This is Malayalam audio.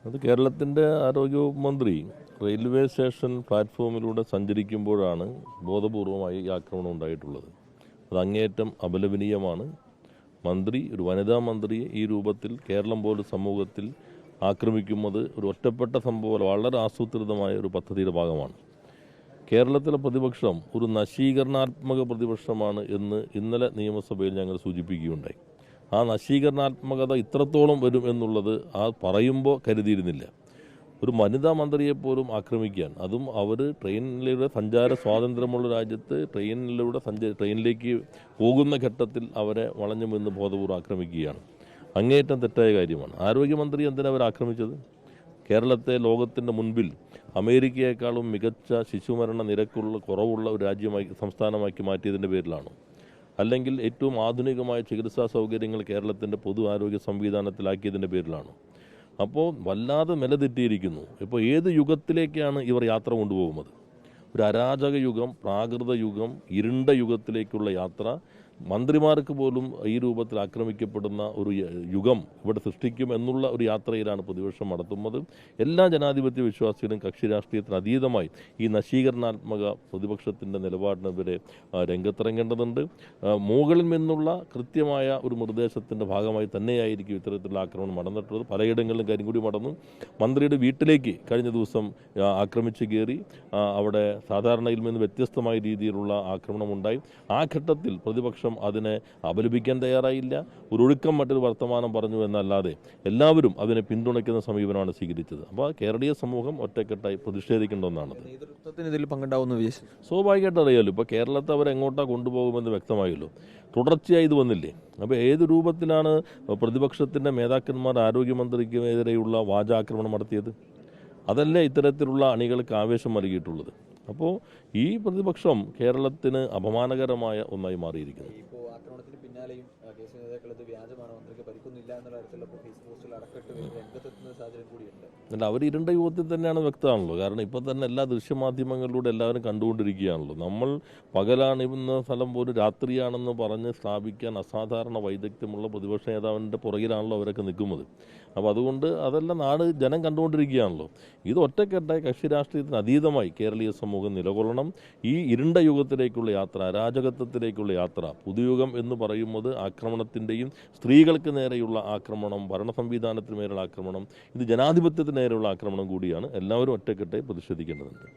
അത് കേരളത്തിൻ്റെ ആരോഗ്യവകുപ്പ് മന്ത്രി റെയിൽവേ സ്റ്റേഷൻ പ്ലാറ്റ്ഫോമിലൂടെ സഞ്ചരിക്കുമ്പോഴാണ് ബോധപൂർവമായി ഈ ആക്രമണം ഉണ്ടായിട്ടുള്ളത്. അത് അങ്ങേയറ്റം അപലപനീയമാണ്. മന്ത്രി, ഒരു വനിതാ മന്ത്രിയെ ഈ രൂപത്തിൽ കേരളം പോലെ സമൂഹത്തിൽ ആക്രമിക്കുന്നത് ഒരു ഒറ്റപ്പെട്ട സംഭവം, വളരെ ആസൂത്രിതമായ ഒരു പദ്ധതിയുടെ ഭാഗമാണ്. കേരളത്തിലെ പ്രതിപക്ഷം ഒരു നശീകരണാത്മക പ്രതിപക്ഷമാണ് എന്ന് ഇന്നലെ നിയമസഭയിൽ ഞങ്ങൾ സൂചിപ്പിക്കുകയുണ്ടായി. ആ നശീകരണാത്മകത ഇത്രത്തോളം വരും എന്നുള്ളത് പറയുമ്പോൾ കരുതിയിരുന്നില്ല. ഒരു വനിതാ മന്ത്രിയെപ്പോലും ആക്രമിക്കാൻ, അതും അവർ ട്രെയിനിലൂടെ സഞ്ചാര സ്വാതന്ത്ര്യമുള്ള രാജ്യത്ത് ട്രെയിനിലേക്ക് പോകുന്ന ഘട്ടത്തിൽ അവരെ വളഞ്ഞു നിന്ന് ബോധപൂർവ്വം ആക്രമിക്കുകയാണ്. അങ്ങേയറ്റം തെറ്റായ കാര്യമാണ്. ആരോഗ്യമന്ത്രി എന്തിനാണ് അവർ ആക്രമിച്ചത്? കേരളത്തെ ലോകത്തിൻ്റെ മുൻപിൽ അമേരിക്കയെക്കാളും മികച്ച ശിശുമരണ കുറവുള്ള ഒരു സംസ്ഥാനമാക്കി മാറ്റിയതിൻ്റെ പേരിലാണോ? അല്ലെങ്കിൽ ഏറ്റവും ആധുനികമായ ചികിത്സാ സൗകര്യങ്ങൾ കേരളത്തിൻ്റെ പൊതു ആരോഗ്യ സംവിധാനത്തിലാക്കിയതിൻ്റെ പേരിലാണോ? അപ്പോൾ വല്ലാതെ നിലതെറ്റിയിരിക്കുന്നു. ഇപ്പോൾ ഏത് യുഗത്തിലേക്കാണ് ഇവർ യാത്ര കൊണ്ടുപോകുന്നത്? ഒരു അരാജക യുഗം, പ്രാകൃത യുഗം, ഇരുണ്ട യുഗത്തിലേക്കുള്ള യാത്ര. മന്ത്രിമാർക്ക് പോലും ഈ രൂപത്തിൽ ആക്രമിക്കപ്പെടുന്ന ഒരു യുഗം ഇവിടെ സൃഷ്ടിക്കും എന്നുള്ള ഒരു യാത്രയിലാണ് പ്രതിപക്ഷം നടത്തുന്നത്. എല്ലാ ജനാധിപത്യ വിശ്വാസികളും കക്ഷി രാഷ്ട്രീയത്തിന് അതീതമായി ഈ നശീകരണാത്മക പ്രതിപക്ഷത്തിൻ്റെ നിലപാടിനെതിരെ രംഗത്തിറങ്ങേണ്ടതുണ്ട്. മുകളിൽ നിന്നുള്ള കൃത്യമായ ഒരു നിർദ്ദേശത്തിൻ്റെ ഭാഗമായി തന്നെയായിരിക്കും ഇത്തരത്തിലുള്ള ആക്രമണം നടന്നിട്ടുള്ളത്. പലയിടങ്ങളിലും കരിങ്കുടി മടന്നു. മന്ത്രിയുടെ വീട്ടിലേക്ക് കഴിഞ്ഞ ദിവസം ആക്രമിച്ച് കയറി. അവിടെ സാധാരണയിൽ നിന്ന് വ്യത്യസ്തമായ രീതിയിലുള്ള ആക്രമണമുണ്ടായി. ആ ഘട്ടത്തിൽ പ്രതിപക്ഷം അതിനെ അപലപിക്കാൻ തയ്യാറായില്ല. ഒരു ഒഴുക്കം മറ്റൊരു വർത്തമാനം പറഞ്ഞു എന്നല്ലാതെ എല്ലാവരും അതിനെ പിന്തുണയ്ക്കുന്ന സമീപനമാണ് സ്വീകരിച്ചത്. അപ്പോൾ കേരളീയ സമൂഹം ഒറ്റക്കെട്ടായി പ്രതിഷേധിക്കേണ്ട ഒന്നാണ്. സ്വാഭാവികമായിട്ട് അറിയാമല്ലോ, ഇപ്പോൾ കേരളത്തെ അവരെങ്ങോട്ടാണ് കൊണ്ടുപോകുമെന്ന് വ്യക്തമായല്ലോ. തുടർച്ചയായി ഇത് വന്നില്ലേ? അപ്പോൾ ഏത് രൂപത്തിലാണ് പ്രതിപക്ഷത്തിൻ്റെ നേതാക്കന്മാർ ആരോഗ്യമന്ത്രിക്കെതിരെയുള്ള വാചാക്രമണം നടത്തിയത്? അതല്ലേ ഇത്തരത്തിലുള്ള അണികൾക്ക് ആവേശം നൽകിയിട്ടുള്ളത്. അപ്പോൾ ഈ പ്രതിപക്ഷം കേരളത്തിന് അപമാനകരമായ ഒന്നായി മാറിയിരിക്കുന്നു. അവർ ഇരുണ്ട യുഗത്തിൽ തന്നെയാണ് വ്യക്തമാണല്ലോ. കാരണം ഇപ്പോൾ തന്നെ എല്ലാ ദൃശ്യമാധ്യമങ്ങളിലൂടെ എല്ലാവരും കണ്ടുകൊണ്ടിരിക്കുകയാണല്ലോ. നമ്മൾ പകലാണ് ഇന്ന സ്ഥലം പോലും രാത്രിയാണെന്ന് പറഞ്ഞ് സ്ഥാപിക്കാൻ അസാധാരണ വൈദഗ്ധ്യമുള്ള പ്രതിപക്ഷ നേതാവിൻ്റെ പുറകിലാണല്ലോ അവരൊക്കെ നിൽക്കുന്നത്. അപ്പോൾ അതുകൊണ്ട് അതെല്ലാം ജനം കണ്ടുകൊണ്ടിരിക്കുകയാണല്ലോ. ഇത് ഒറ്റക്കെട്ടായി കക്ഷി രാഷ്ട്രീയത്തിന് അതീതമായി കേരളീയ സമൂഹം നിലകൊള്ളണം. ഈ ഇരുണ്ട യുഗത്തിലേക്കുള്ള യാത്ര, അരാജകത്വത്തിലേക്കുള്ള യാത്ര, പുതുയുഗം എന്ന് പറയുന്നത് ആക്രമണത്തിൻ്റെയും സ്ത്രീകൾക്ക് നേരെയുള്ള ആക്രമണം, ഭരണ സംവിധാനത്തിന് മേലുള്ള ആക്രമണം, ഇത് ജനാധിപത്യത്തിന് നേരെയുള്ള ആക്രമണം കൂടിയാണ്. എല്ലാവരും ഒറ്റക്കെട്ടായി പ്രതിഷേധിക്കേണ്ടതുണ്ട്.